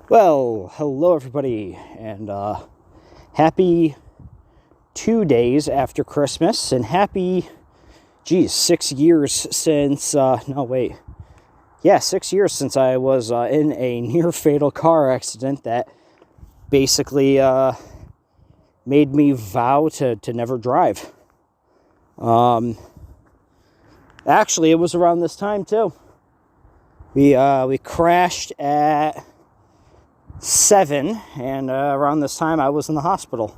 Well, hello everybody, and happy 2 days after Christmas, and happy, 6 years since, 6 years since I was in a near-fatal car accident that basically made me vow to never drive. Actually, it was around this time, too. We crashed at 7, and around this time I was in the hospital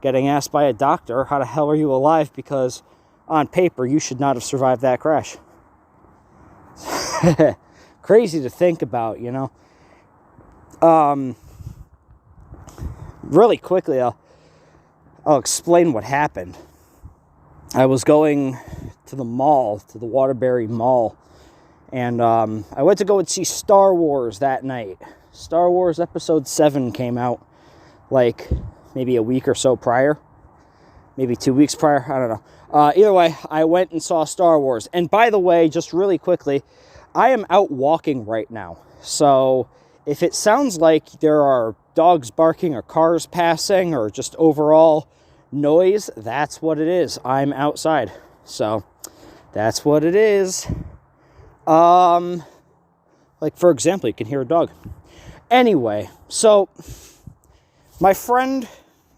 getting asked by a doctor, how the hell are you alive, because on paper you should not have survived that crash. Crazy to think about, you know. Really quickly, I'll explain what happened. I was going to the mall, to the Waterbury Mall, and I went to go and see Star Wars that night. Star Wars Episode 7 came out like maybe a week or so prior. Maybe 2 weeks prior. I don't know. Either way, I went and saw Star Wars. And by the way, just really quickly, I am out walking right now. So if it sounds like there are dogs barking or cars passing or just overall noise, that's what it is. I'm outside. So that's what it is. Like, for example, you can hear a dog. Anyway, so my friend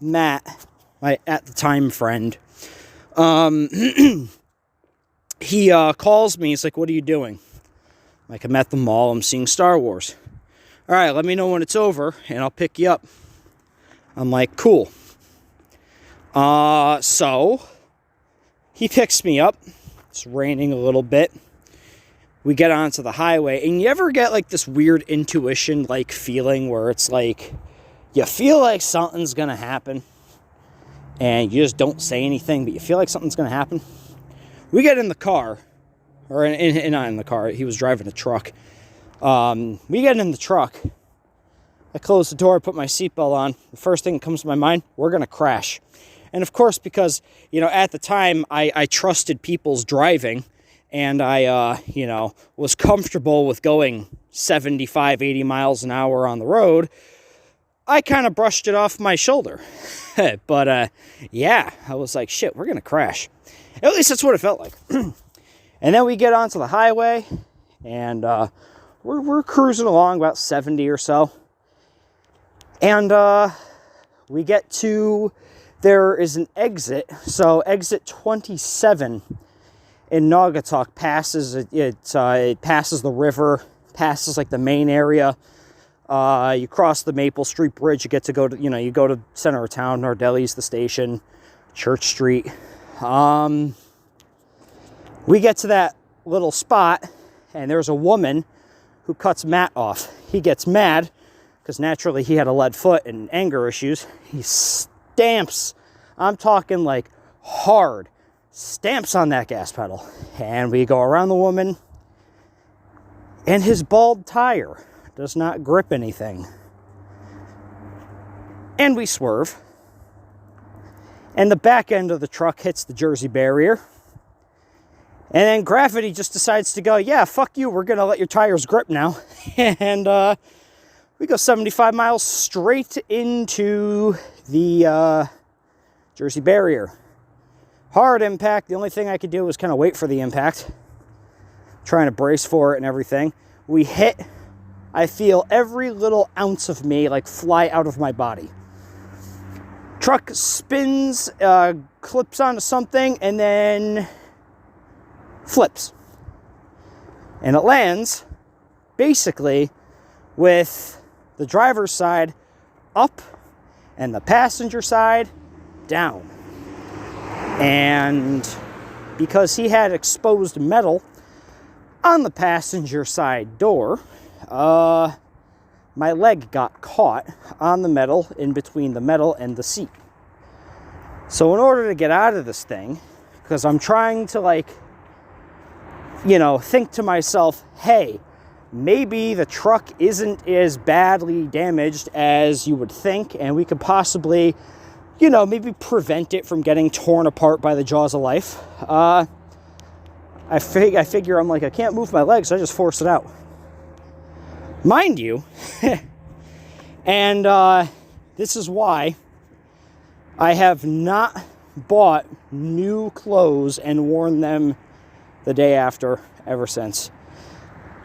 Matt, my at the time friend, he calls me. He's like, "What are you doing?" I'm like, "I'm at the mall. I'm seeing Star Wars." "All right, let me know when it's over, and I'll pick you up." I'm like, "Cool." So he picks me up. It's raining a little bit. We get onto the highway, and you ever get like this weird intuition-like feeling where it's like you feel like something's gonna happen, and you just don't say anything, but you feel like something's gonna happen? We get in the car, or not in the car. He was driving a truck. We get in the truck. I close the door, put my seatbelt on. The first thing that comes to my mind: we're gonna crash. And of course, because at the time I trusted people's driving. And I, was comfortable with going 75, 80 miles an hour on the road, I kind of brushed it off my shoulder. But, I was like, shit, we're going to crash. At least that's what it felt like. And then we get onto the highway, and we're cruising along about 70 or so. And we get to, there is an exit. So exit 27 in Naugatuck passes it passes the river, passes like the main area. You cross the Maple Street Bridge, you get to go to, you go to center of town. Nardelli's the station, Church Street. We get to that little spot, and there's a woman who cuts Matt off. He gets mad because naturally he had a lead foot and anger issues. He stamps, I'm talking like hard, stamps on that gas pedal, and we go around the woman, and his bald tire does not grip anything, and we swerve, and the back end of the truck hits the Jersey barrier, and then gravity just decides to go, yeah, fuck you, we're gonna let your tires grip now. And we go 75 miles straight into the Jersey barrier. Hard impact. The only thing I could do was kind of wait for the impact, trying to brace for it and everything. We hit. I feel every little ounce of me like fly out of my body. Truck spins, clips onto something, and then flips. And it lands basically with the driver's side up and the passenger side down. And because he had exposed metal on the passenger side door, my leg got caught on the metal, in between the metal and the seat. So in order to get out of this thing, because I'm trying to think to myself, hey, maybe the truck isn't as badly damaged as you would think, and we could possibly maybe prevent it from getting torn apart by the jaws of life. I figure I can't move my legs, so I just force it out. Mind you, And this is why I have not bought new clothes and worn them the day after ever since.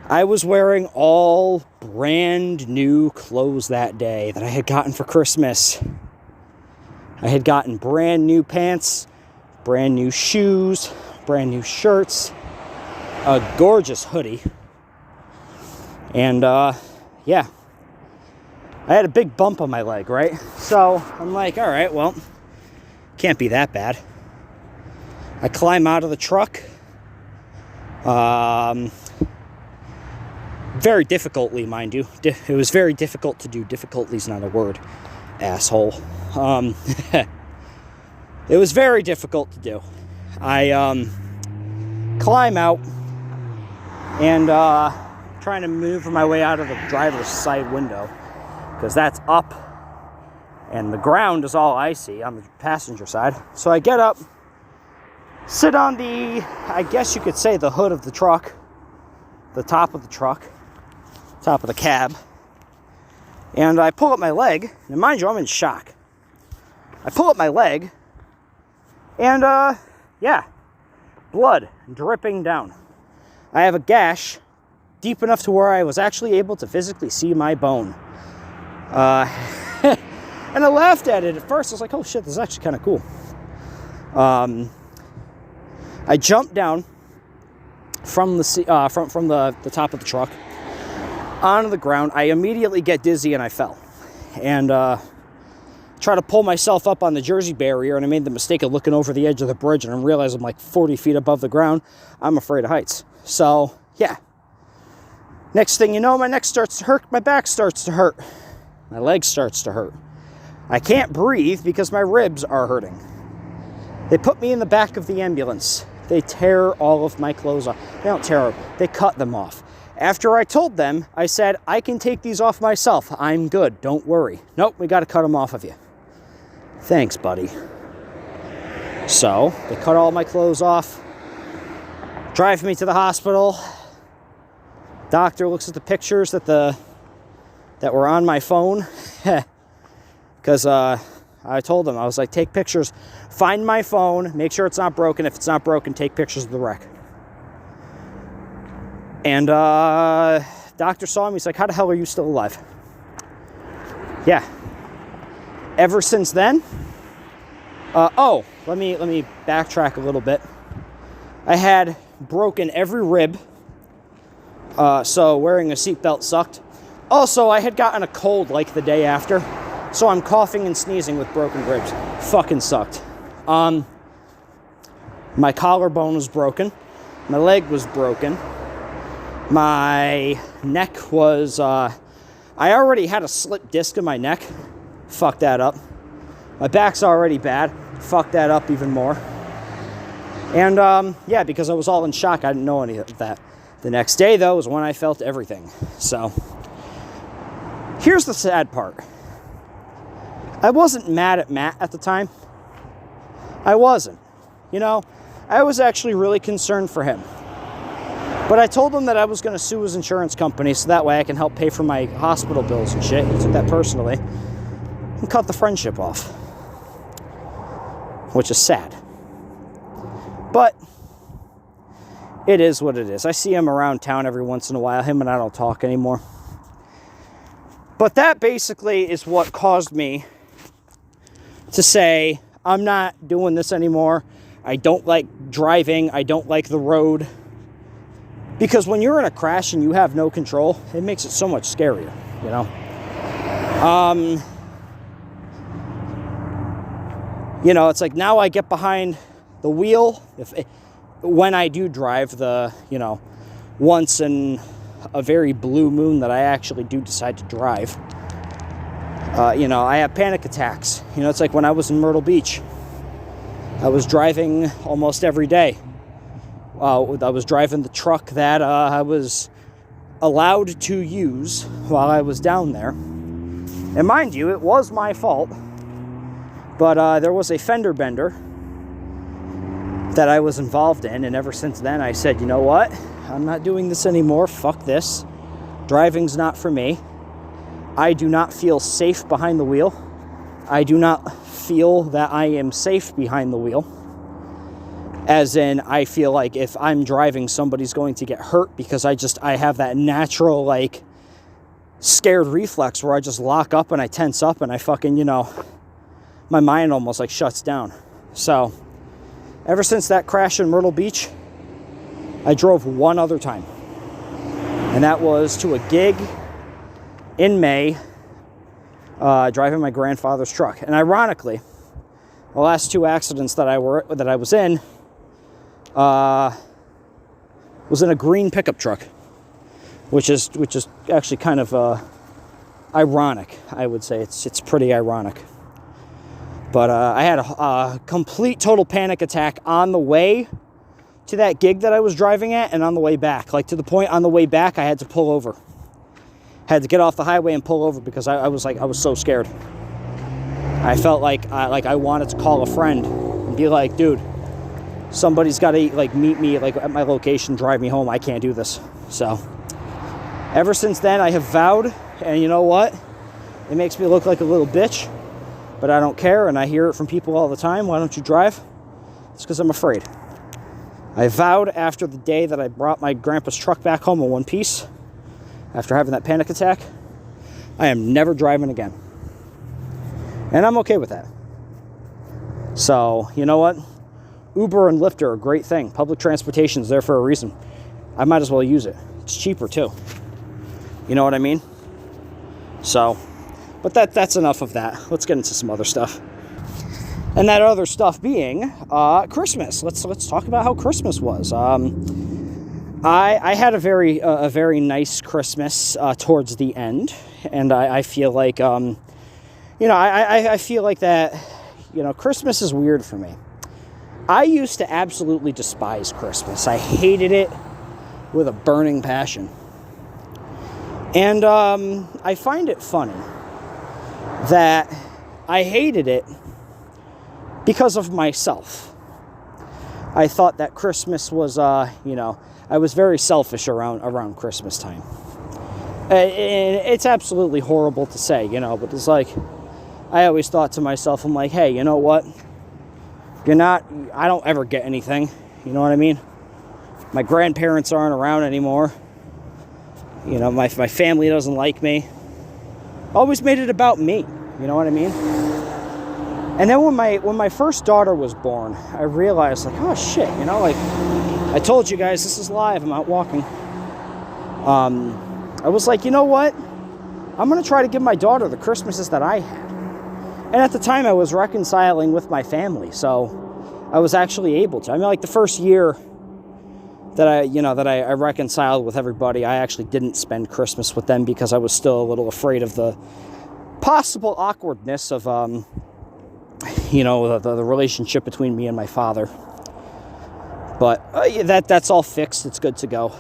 I was wearing all brand new clothes that day that I had gotten for Christmas. I had gotten brand new pants, brand new shoes, brand new shirts, a gorgeous hoodie. And yeah, I had a big bump on my leg, right? So I'm like, all right, well, can't be that bad. I climb out of the truck. Very difficultly, mind you. It was very difficult to do. Difficulty's not a word, asshole. It was very difficult to do. I climb out and trying to maneuver my way out of the driver's side window because that's up and the ground is all I see on the passenger side. So I get up, sit on the, I guess you could say, the hood of the truck, the top of the truck, top of the cab, and I pull up my leg, and mind you, I'm in shock. I pull up my leg, and yeah, blood dripping down. I have a gash deep enough to where I was actually able to physically see my bone. And I laughed at it at first. I was like, oh shit, this is actually kind of cool. I jumped down from the top of the truck onto the ground. I immediately get dizzy and I fell. And try to pull myself up on the Jersey barrier, and I made the mistake of looking over the edge of the bridge, and I realized I'm like 40 feet above the ground. I'm afraid of heights. So, yeah. Next thing you know, my neck starts to hurt, my back starts to hurt, my leg starts to hurt. I can't breathe because my ribs are hurting. They put me in the back of the ambulance. They tear all of my clothes off. They don't tear them, they cut them off. After I told them, I said, I can take these off myself. I'm good, don't worry. Nope, we got to cut them off of you. Thanks, buddy. So, they cut all my clothes off, drive me to the hospital. Doctor looks at the pictures that were on my phone. Because I told him, I was like, take pictures, find my phone, make sure it's not broken. If it's not broken, take pictures of the wreck. And doctor saw him, he's like, how the hell are you still alive? Yeah. Ever since then, let me backtrack a little bit. I had broken every rib, so wearing a seatbelt sucked. Also, I had gotten a cold like the day after, so I'm coughing and sneezing with broken ribs. Fucking sucked. My collarbone was broken. My leg was broken. My neck was, I already had a slipped disc in my neck. Fuck that up. My back's already bad. Fuck that up even more. And, yeah, because I was all in shock, I didn't know any of that. The next day, though, was when I felt everything. So, here's the sad part. I wasn't mad at Matt at the time. I wasn't. You know, I was actually really concerned for him. But I told him that I was going to sue his insurance company so that way I can help pay for my hospital bills and shit. He took that personally and cut the friendship off. Which is sad. But it is what it is. I see him around town every once in a while. Him and I don't talk anymore. But that basically is what caused me to say, I'm not doing this anymore. I don't like driving. I don't like the road. Because when you're in a crash and you have no control, it makes it so much scarier, you know? You know, it's like now I get behind the wheel. When I do drive the, you know, once in a very blue moon that I actually do decide to drive. You know, I have panic attacks. You know, it's like when I was in Myrtle Beach. I was driving almost every day. I was driving the truck that I was allowed to use while I was down there. And mind you, it was my fault. But there was a fender bender that I was involved in. And ever since then, I said, you know what? I'm not doing this anymore. Fuck this. Driving's not for me. I do not feel safe behind the wheel. I do not feel that I am safe behind the wheel. As in, I feel like if I'm driving, somebody's going to get hurt because I have that natural, like, scared reflex where I just lock up and I tense up and I fucking, you know, my mind almost like shuts down. So, ever since that crash in Myrtle Beach, I drove one other time. And that was to a gig in May, driving my grandfather's truck. And ironically, the last two accidents that I was in was in a green pickup truck, which is actually kind of ironic. I would say it's pretty ironic. But I had a complete total panic attack on the way to that gig that I was driving at, and on the way back. Like, to the point on the way back, I had to pull over. Had to get off the highway and pull over because I was so scared. I felt like I wanted to call a friend and be like, dude, somebody's got to, like, meet me, like, at my location, drive me home. I can't do this. So, ever since then, I have vowed, and you know what? It makes me look like a little bitch, but I don't care, and I hear it from people all the time. Why don't you drive? It's because I'm afraid. I vowed after the day that I brought my grandpa's truck back home in one piece, after having that panic attack, I am never driving again. And I'm okay with that. So, you know what? Uber and Lyft are a great thing. Public transportation is there for a reason. I might as well use it. It's cheaper too. You know what I mean? So, but that's enough of that. Let's get into some other stuff. And that other stuff being Christmas. Let's talk about how Christmas was. I had a very nice Christmas towards the end, and I feel like I feel like that, you know, Christmas is weird for me. I used to absolutely despise Christmas. I hated it with a burning passion. And I find it funny that I hated it because of myself. I thought that Christmas was, I was very selfish around Christmas time. And it's absolutely horrible to say, you know, but it's like, I always thought to myself, I'm like, hey, you know what? I don't ever get anything. You know what I mean? My grandparents aren't around anymore. You know, my family doesn't like me. Always made it about me. You know what I mean? And then when my first daughter was born, I realized, like, oh shit, you know, like, I told you guys, this is live, I'm out walking. I was like, you know what? I'm going to try to give my daughter the Christmases that I had. And at the time, I was reconciling with my family, so I was actually able to. I mean, like, the first year that I reconciled with everybody, I actually didn't spend Christmas with them because I was still a little afraid of the possible awkwardness of, the relationship between me and my father. But that's all fixed. It's good to go.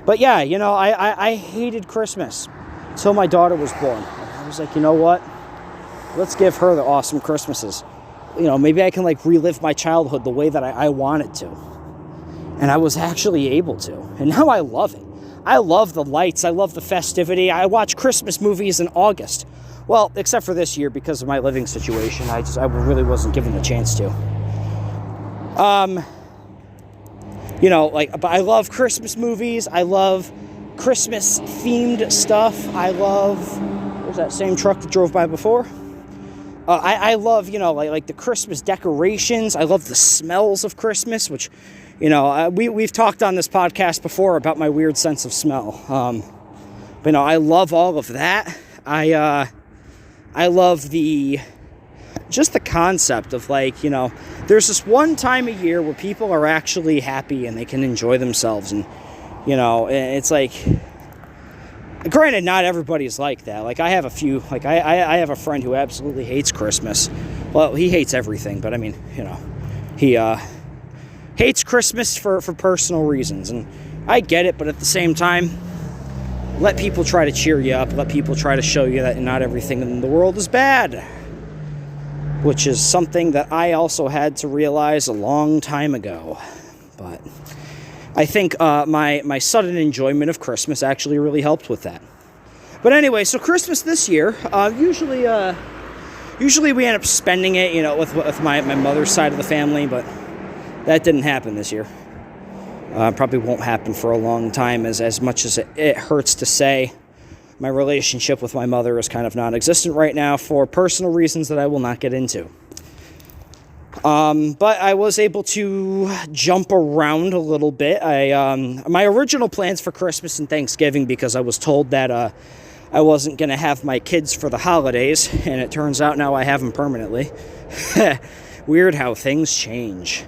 But yeah, you know, I hated Christmas until my daughter was born. I was like, you know what? Let's give her the awesome Christmases. You know, maybe I can, like, relive my childhood the way that I wanted to. And I was actually able to. And now I love it. I love the lights. I love the festivity. I watch Christmas movies in August. Well, except for this year because of my living situation. I really wasn't given the chance to. You know, like, but I love Christmas movies. I love Christmas-themed stuff. I love... There's that same truck that drove by before. I love, you know, like the Christmas decorations. I love the smells of Christmas, which, you know, we've talked on this podcast before about my weird sense of smell. But, you know, I love all of that. I love just the concept of, like, you know, there's this one time a year where people are actually happy and they can enjoy themselves. And, you know, it's like... Granted, not everybody's like that. Like, I have a few, like, I have a friend who absolutely hates Christmas. Well, he hates everything, but I mean, you know, he hates Christmas for personal reasons. And I get it, but at the same time, let people try to cheer you up. Let people try to show you that not everything in the world is bad. Which is something that I also had to realize a long time ago. But I think my sudden enjoyment of Christmas actually really helped with that. But anyway, so Christmas this year, usually we end up spending it, with my mother's side of the family, but that didn't happen this year. Probably won't happen for a long time, as much as it hurts to say. My relationship with my mother is kind of non-existent right now for personal reasons that I will not get into. But I was able to jump around a little bit. My original plans for Christmas and Thanksgiving, because I was told that I wasn't going to have my kids for the holidays, and it turns out now I have them permanently. Weird how things change.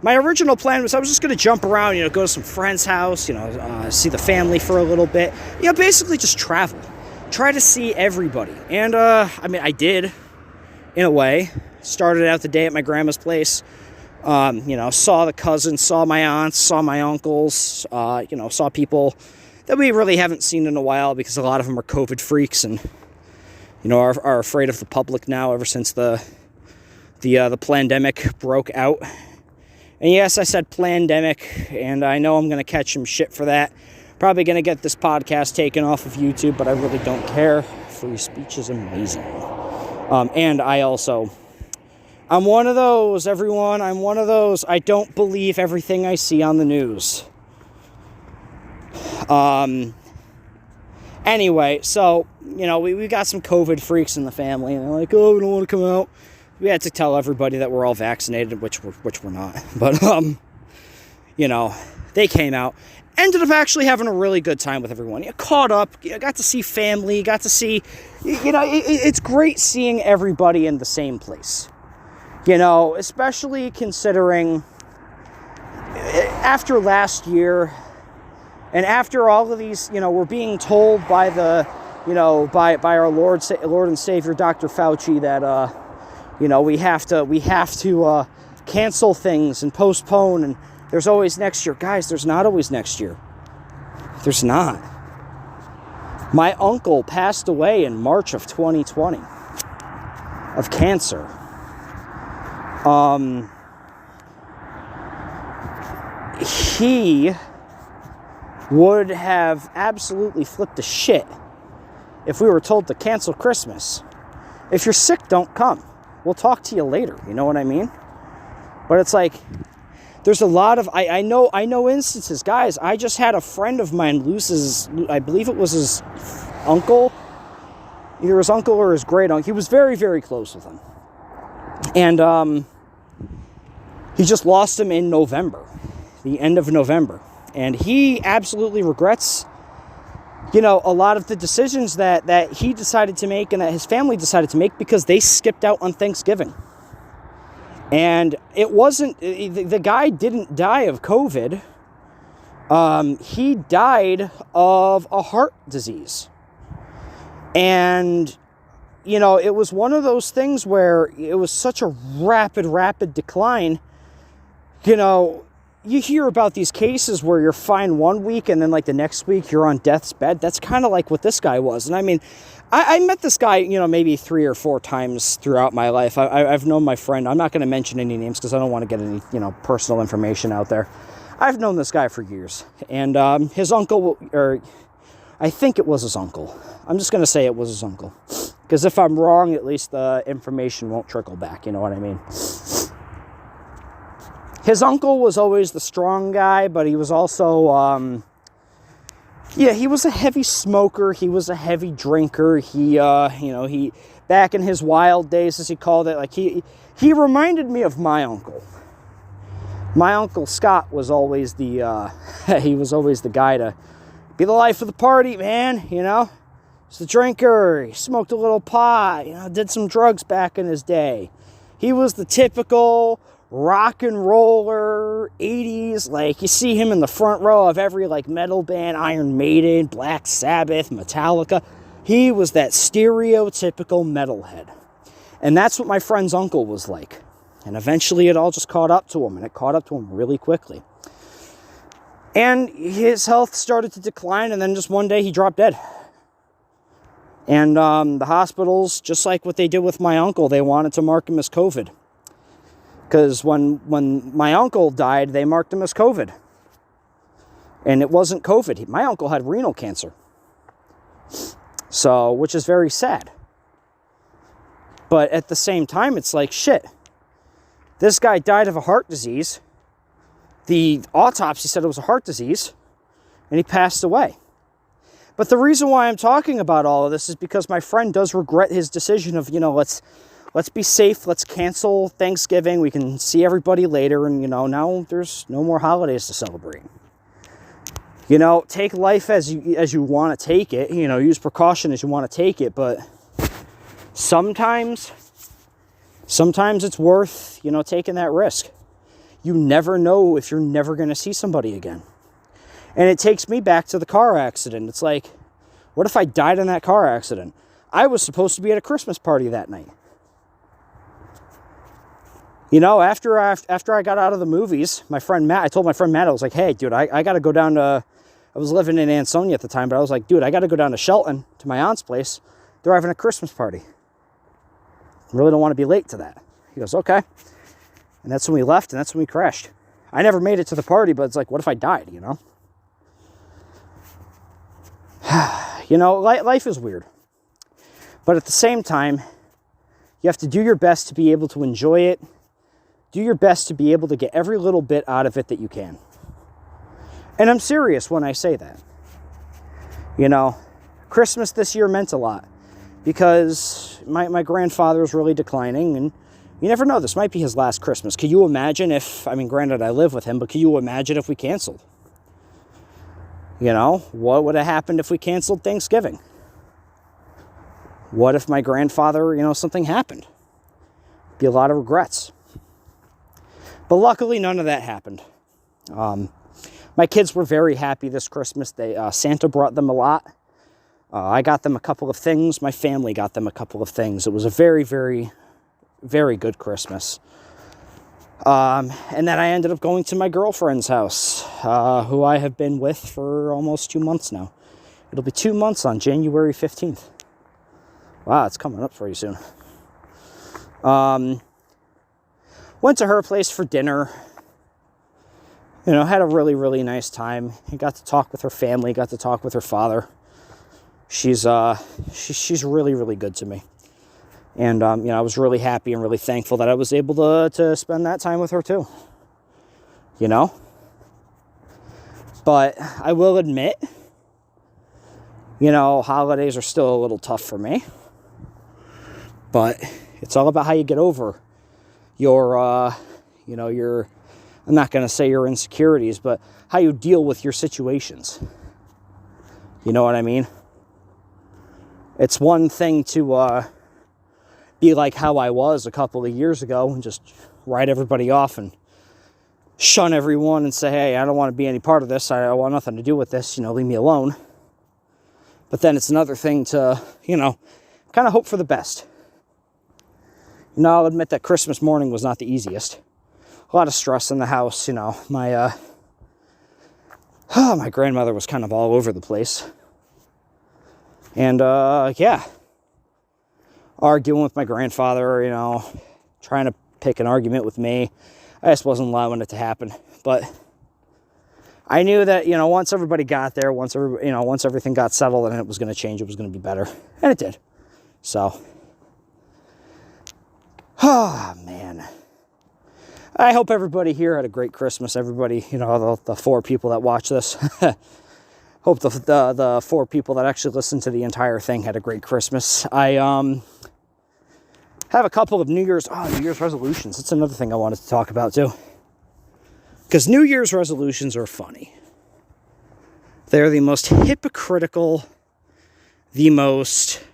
My original plan was I was just going to jump around, go to some friend's house, see the family for a little bit. Basically just travel. Try to see everybody. And, I did, in a way. Started out the day at my grandma's place. Saw the cousins, saw my aunts, saw my uncles, saw people that we really haven't seen in a while because a lot of them are COVID freaks and, are afraid of the public now ever since the pandemic broke out. And yes, I said plandemic, and I know I'm going to catch some shit for that. Probably going to get this podcast taken off of YouTube, but I really don't care. Free speech is amazing. And I'm one of those, everyone. I'm one of those. I don't believe everything I see on the news. Anyway, so, we got some COVID freaks in the family, and they're like, oh, we don't want to come out. We had to tell everybody that we're all vaccinated, which we're not. But, they came out. Ended up actually having a really good time with everyone. Caught up, got to see family, got to see, it's great seeing everybody in the same place. Especially considering after last year and after all of these, we're being told by the, by our Lord and Savior, Dr. Fauci, that, we have to cancel things and postpone, and there's always next year. Guys, there's not always next year. There's not. My uncle passed away in March of 2020 of cancer. He would have absolutely flipped a shit if we were told to cancel Christmas. If you're sick, don't come. We'll talk to you later. You know what I mean? But it's like, there's a lot of, I know instances. Guys, I just had a friend of mine lose I believe it was his uncle. Either his uncle or his great uncle. He was very, very close with him. And he just lost him in November. The end of November. And he absolutely regrets, a lot of the decisions that he decided to make and that his family decided to make because they skipped out on Thanksgiving. And it wasn't, the guy didn't die of COVID. He died of a heart disease. And, it was one of those things where it was such a rapid decline. You hear about these cases where you're fine one week and then like the next week you're on death's bed. That's kind of like what this guy was. And I met this guy, maybe 3 or 4 times throughout my life. I've known my friend. I'm not going to mention any names because I don't want to get any, personal information out there. I've known this guy for years. And his uncle, or I think it was his uncle. I'm just going to say it was his uncle. Because if I'm wrong, at least the information won't trickle back. You know what I mean? His uncle was always the strong guy, but he was also, he was a heavy smoker. He was a heavy drinker. He back in his wild days, as he called it, like he reminded me of my uncle. My Uncle Scott was always he was always the guy to be the life of the party, man, He's the drinker. He smoked a little pot, did some drugs back in his day. He was the typical rock and roller 80s, like you see him in the front row of every like metal band, Iron Maiden, Black Sabbath, Metallica. He was that stereotypical metalhead. And that's what my friend's uncle was like. And eventually it all just caught up to him, and it caught up to him really quickly. And his health started to decline, and then just one day he dropped dead. And the hospitals, just like what they did with my uncle, they wanted to mark him as COVID. Because when my uncle died, they marked him as COVID. And it wasn't COVID. My uncle had renal cancer. So, which is very sad. But at the same time, it's like, shit. This guy died of a heart disease. The autopsy said it was a heart disease. And he passed away. But the reason why I'm talking about all of this is because my friend does regret his decision of, let's be safe. Let's cancel Thanksgiving. We can see everybody later. And, now there's no more holidays to celebrate. Take life as you want to take it. Use precaution as you want to take it. But sometimes it's worth, taking that risk. You never know if you're never going to see somebody again. And it takes me back to the car accident. It's like, what if I died in that car accident? I was supposed to be at a Christmas party that night. After I got out of the movies, I told my friend Matt, I was like, hey, dude, I got to go down to, I was living in Ansonia at the time, but I was like, dude, I got to go down to Shelton, to my aunt's place. They're having a Christmas party. I really don't want to be late to that. He goes, okay. And that's when we left, and that's when we crashed. I never made it to the party, but it's like, what if I died, Life is weird. But at the same time, you have to do your best to be able to enjoy it. Do your best to be able to get every little bit out of it that you can. And I'm serious when I say that. Christmas this year meant a lot. Because my grandfather is really declining, and you never know, this might be his last Christmas. Can you imagine granted I live with him, but can you imagine if we canceled? What would have happened if we canceled Thanksgiving? What if my grandfather, something happened? Be a lot of regrets. But luckily, none of that happened. My kids were very happy this Christmas. Santa brought them a lot. I got them a couple of things. My family got them a couple of things. It was a very, very, very good Christmas. And then I ended up going to my girlfriend's house, who I have been with for almost 2 months now. It'll be 2 months on January 15th. Wow, it's coming up pretty soon. Went to her place for dinner. Had a really, really nice time. I got to talk with her family, got to talk with her father. She's really, really good to me. And, I was really happy and really thankful that I was able to spend that time with her too. But I will admit, holidays are still a little tough for me. But it's all about how you get over your, I'm not going to say your insecurities, but how you deal with your situations. You know what I mean? It's one thing to be like how I was a couple of years ago and just write everybody off and shun everyone and say, hey, I don't want to be any part of this. I want nothing to do with this. Leave me alone. But then it's another thing to, kind of hope for the best. I'll admit that Christmas morning was not the easiest. A lot of stress in the house, my grandmother was kind of all over the place. And, arguing with my grandfather, trying to pick an argument with me. I just wasn't allowing it to happen. But I knew that, once everybody got there, once everything got settled and it was going to change, it was going to be better. And it did. So, man. I hope everybody here had a great Christmas. Everybody, the 4 people that watch this. Hope the 4 people that actually listened to the entire thing had a great Christmas. I have a couple of New Year's resolutions. That's another thing I wanted to talk about too. Because New Year's resolutions are funny. They're the most hypocritical, the most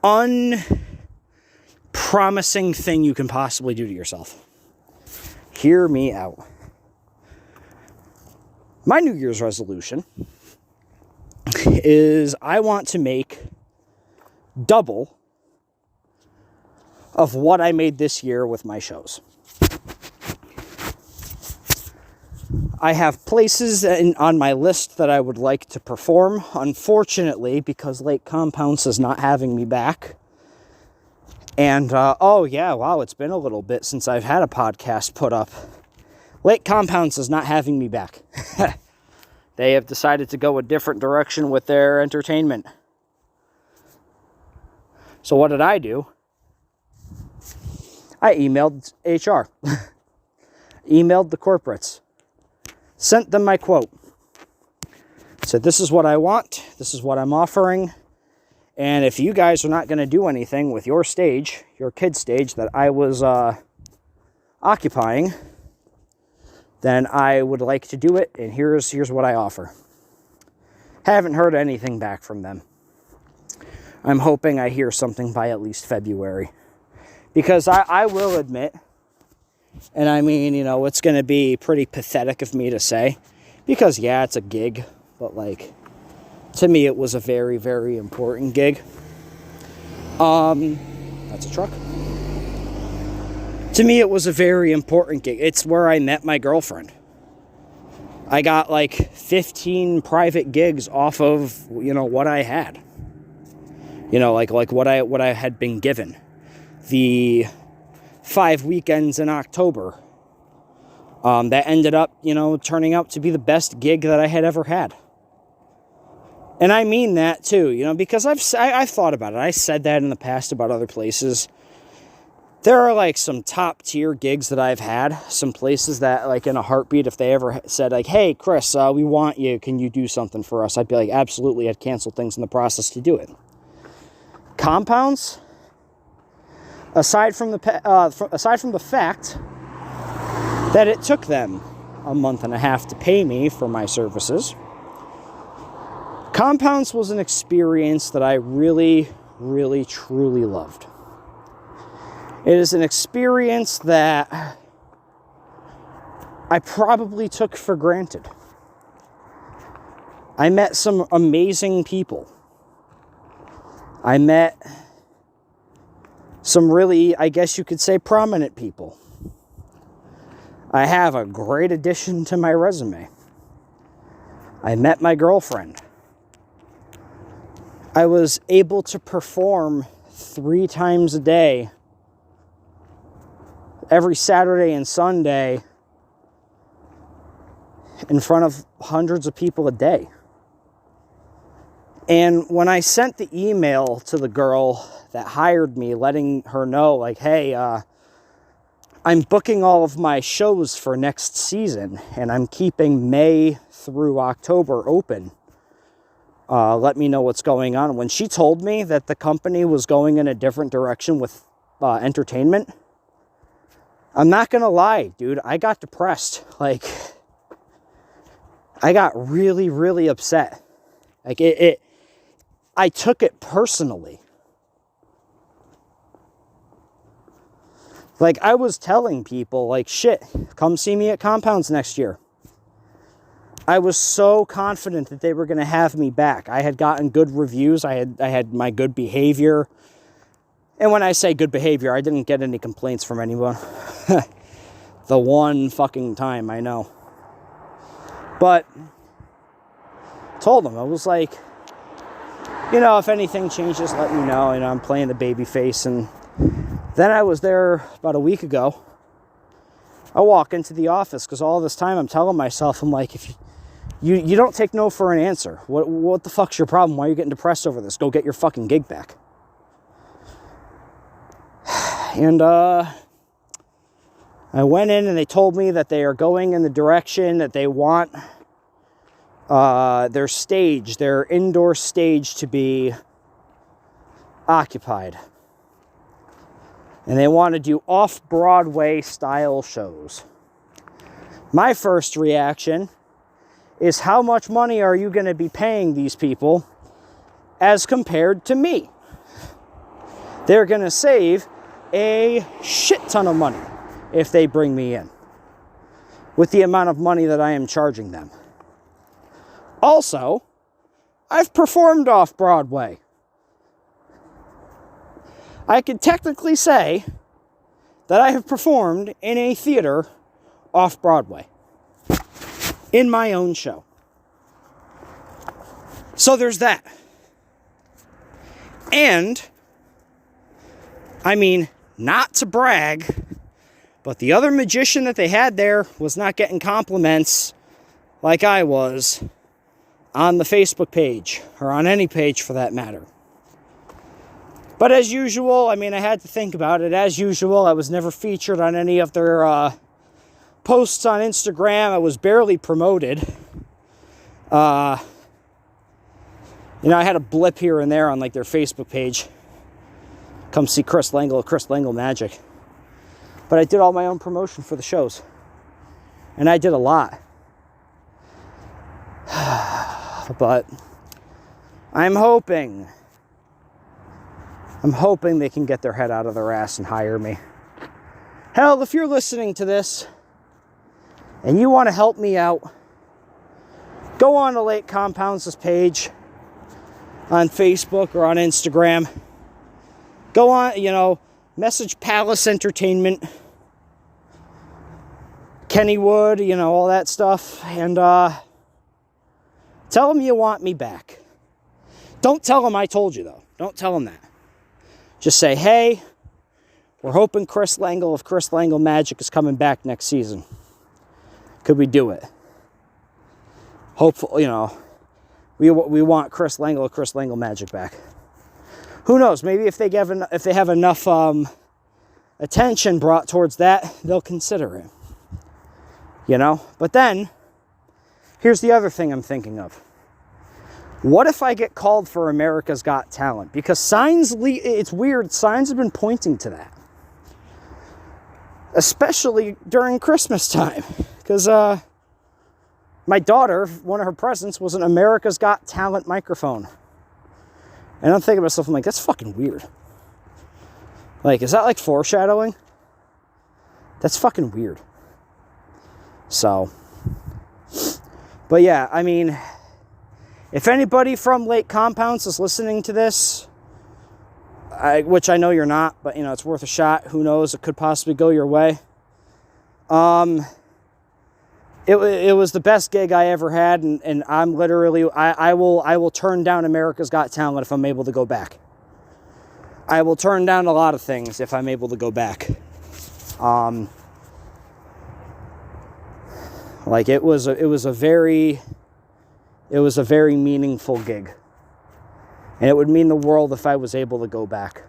unpromising thing you can possibly do to yourself. Hear me out. My New Year's resolution is I want to make double of what I made this year with my shows. I have places on my list that I would like to perform. Unfortunately, because Lake Compounce is not having me back. And, it's been a little bit since I've had a podcast put up. Lake Compounce is not having me back. They have decided to go a different direction with their entertainment. So what did I do? I emailed HR. Emailed the corporates. Sent them my quote. Said, this is what I want. This is what I'm offering. And if you guys are not going to do anything with your stage, your kid stage that I was occupying, then I would like to do it, and here's what I offer. Haven't heard anything back from them. I'm hoping I hear something by at least February. Because I will admit, and I mean, you know, it's going to be pretty pathetic of me to say, because yeah, it's a gig, but like, to me it was a very, very important gig. That's a truck. To me, it was a very important gig. It's where I met my girlfriend. I got like 15 private gigs off of, you know, what I had. You know, like what I had been given. The 5 weekends in October. That ended up, you know, turning out to be the best gig that I had ever had. And I mean that too, you know, because I've thought about it. I said that in the past about other places. There are like some top tier gigs that I've had, some places that like in a heartbeat, if they ever said like, hey, Chris, we want you, can you do something for us? I'd be like, absolutely. I'd cancel things in the process to do it. Compounds, aside from the fact that it took them a month and a half to pay me for my services, Compounds was an experience that I really, really, truly loved. It is an experience that I probably took for granted. I met some amazing people. I met some really, I guess you could say, prominent people. I have a great addition to my resume. I met my girlfriend. I was able to perform 3 times a day, every Saturday and Sunday, in front of hundreds of people a day. And when I sent the email to the girl that hired me, letting her know, like, hey, I'm booking all of my shows for next season, and I'm keeping May through October open. Let me know what's going on. When she told me that the company was going in a different direction with entertainment, I'm not going to lie, dude. I got depressed. Like, I got really, really upset. Like, I took it personally. Like, I was telling people, like, shit, come see me at Compounds next year. I was so confident that they were going to have me back. I had gotten good reviews. I had my good behavior. And when I say good behavior, I didn't get any complaints from anyone. The one fucking time, I know. But told them, I was like, you know, if anything changes, let me know. You know, I'm playing the baby face. And then I was there about a week ago. I walk into the office because all this time I'm telling myself, I'm like, if you don't take no for an answer. What the fuck's your problem? Why are you getting depressed over this? Go get your fucking gig back. And I went in and they told me that they are going in the direction that they want their stage, their indoor stage, to be occupied. And they want to do off-Broadway style shows. My first reaction is, how much money are you going to be paying these people as compared to me? They're going to save a shit ton of money if they bring me in with the amount of money that I am charging them. Also, I've performed off-Broadway. I could technically say that I have performed in a theater off-Broadway in my own show. So there's that. And, I mean, not to brag, but the other magician that they had there was not getting compliments like I was on the Facebook page, or on any page for that matter. But as usual, I mean, I had to think about it. As usual, I was never featured on any of their posts on Instagram. I was barely promoted. I had a blip here and there on like their Facebook page. Come see Chris Lengyel, Chris Lengyel Magic. But I did all my own promotion for the shows. And I did a lot. But I'm hoping they can get their head out of their ass and hire me. Hell, if you're listening to this and you want to help me out, go on to Lake Compounds' page on Facebook or on Instagram. Go on, message Palace Entertainment, Kennywood, all that stuff, and tell them you want me back. Don't tell them I told you, though. Don't tell them that. Just say, hey, we're hoping Chris Lengyel of Chris Lengyel Magic is coming back next season. Could we do it? Hopefully, we want Chris Lengyel of Chris Lengyel Magic back. Who knows? Maybe if they have enough attention brought towards that, they'll consider it. But then, here's the other thing I'm thinking of. What if I get called for America's Got Talent? Because it's weird, signs have been pointing to that. Especially during Christmas time. Because my daughter, one of her presents was an America's Got Talent microphone. And I'm thinking to myself, I'm like, that's fucking weird. Like, is that like foreshadowing? That's fucking weird. So, but yeah, I mean, if anybody from Lake Compounds is listening to this, which I know you're not, but it's worth a shot. Who knows? It could possibly go your way. It was the best gig I ever had, and I'm literally, I will turn down America's Got Talent if I'm able to go back. I will turn down a lot of things if I'm able to go back. Like it was a very meaningful gig, and it would mean the world if I was able to go back.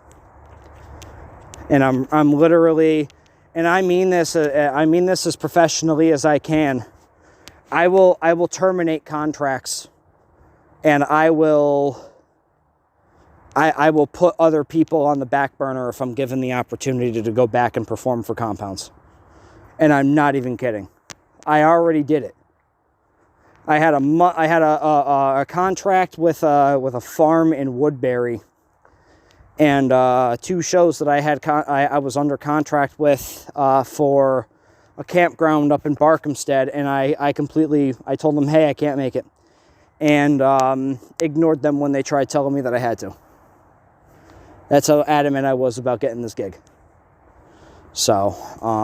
And I'm literally, and I mean this as professionally as I can. I will terminate contracts, and I will put other people on the back burner if I'm given the opportunity to go back and perform for Compounds. And I'm not even kidding. I already did it. I had a contract with a farm in Woodbury, and 2 shows that I was under contract with for a campground up in Barkhamsted, and I told them, hey, I can't make it, and ignored them when they tried telling me that I had to. That's how adamant I was about getting this gig. So,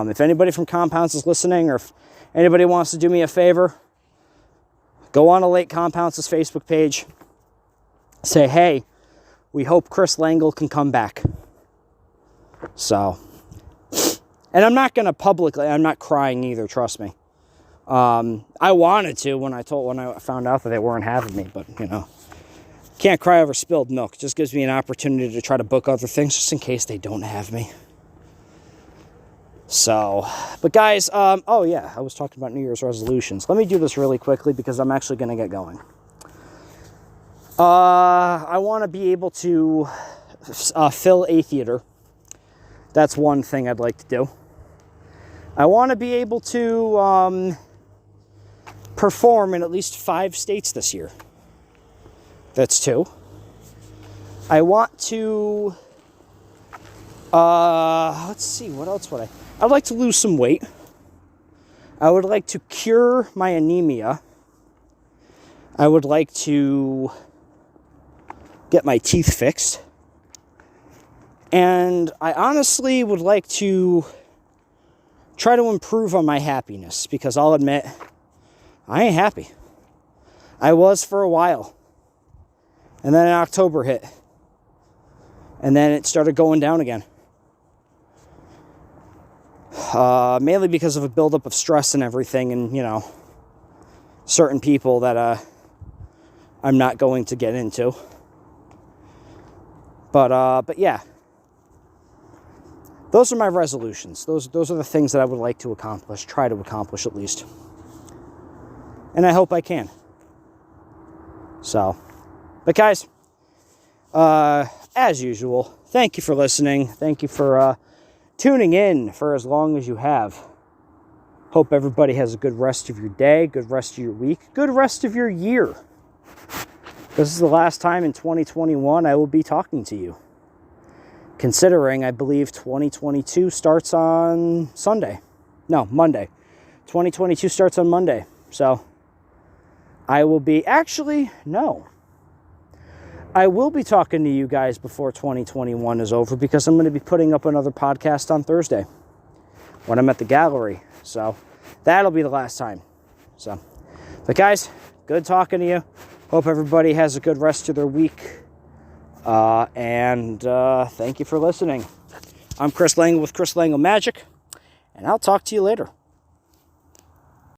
if anybody from Compounds is listening, or if anybody wants to do me a favor, go on to Lake Compounds' Facebook page. Say, hey, we hope Chris Lengyel can come back. So, and I'm not going to publicly, I'm not crying either, trust me. I wanted to when I found out that they weren't having me, but, can't cry over spilled milk. It just gives me an opportunity to try to book other things just in case they don't have me. So, but guys, oh yeah, I was talking about New Year's resolutions. Let me do this really quickly because I'm actually going to get going. I want to be able to fill a theater. That's one thing I'd like to do. I want to be able to perform in at least 5 states this year. That's 2. I want to, let's see, what else would I'd like to lose some weight. I would like to cure my anemia. I would like to get my teeth fixed. And I honestly would like to try to improve on my happiness, because I'll admit, I ain't happy. I was for a while. And then October hit. And then it started going down again. Mainly because of a buildup of stress and everything, and, certain people that I'm not going to get into. But yeah. Those are my resolutions. Those are the things that I would like to accomplish, try to accomplish at least. And I hope I can. So, but guys, as usual, thank you for listening. Thank you for tuning in for as long as you have. Hope everybody has a good rest of your day, good rest of your week, good rest of your year. This is the last time in 2021 I will be talking to you. Considering I believe 2022 starts on Monday. 2022 starts on Monday. So I will be, I will be talking to you guys before 2021 is over because I'm going to be putting up another podcast on Thursday when I'm at the gallery. So that'll be the last time. So, but guys, good talking to you. Hope everybody has a good rest of their week. And thank you for listening. I'm Chris Lengyel with Chris Lengyel Magic, and I'll talk to you later.